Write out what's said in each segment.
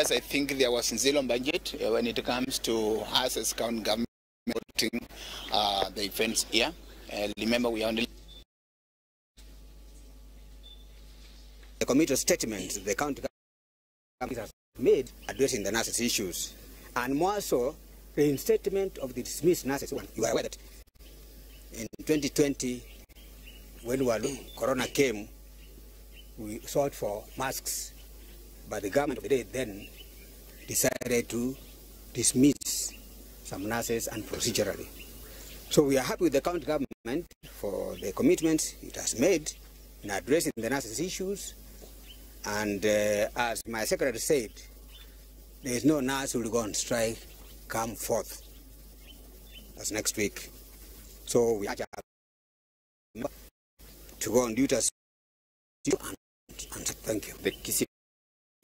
members, I think there was zero budget when it comes to us as county government supporting the events here. Remember, we only the committee statement the county government has made addressing the nurses' issues, and more so the statement of the dismissed nurses. You are aware that in 2020, when Corona came, we sought for masks, but the government of the day then decided to dismiss some nurses and procedurally. So we are happy with the county government for the commitments it has made in addressing the nurses' issues. And as my secretary said, there is no nurse who will go on strike come forth. That's next week. So we urge to go on duty and thank you. The Kisii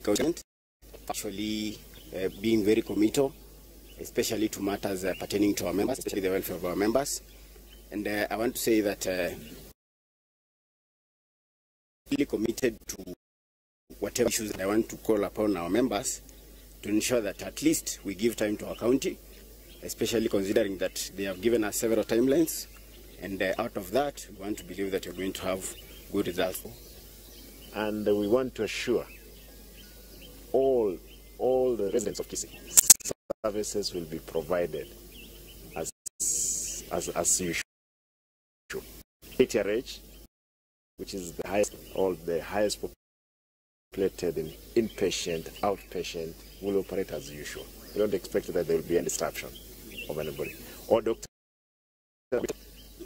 government actually being very committal, especially to matters pertaining to our members, especially the welfare of our members. And I want to say that really committed to whatever issues that I want to call upon our members to ensure that at least we give time to our county, especially considering that they have given us several timelines, and out of that, we want to believe that we're going to have good results. And we want to assure all the residents of Kisii services will be provided as usual. ATRH, which is the highest populated in inpatient, outpatient, will operate as usual. We don't expect that there will be any disruption of anybody. Or doctor,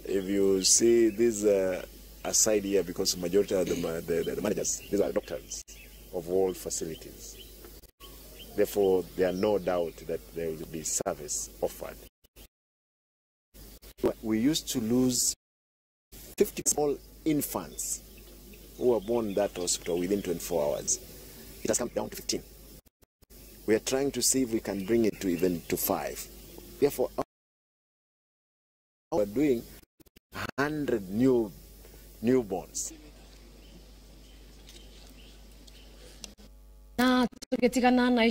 if you see this aside here, because the majority of the managers, these are doctors of all facilities. Therefore, there are no doubt that there will be service offered. We used to lose 50 small infants who were born in that hospital within 24 hours. It has come down to 15. We are trying to see if we can bring it to even to 5. Therefore, we are doing 100 newborns. Na tukitikana na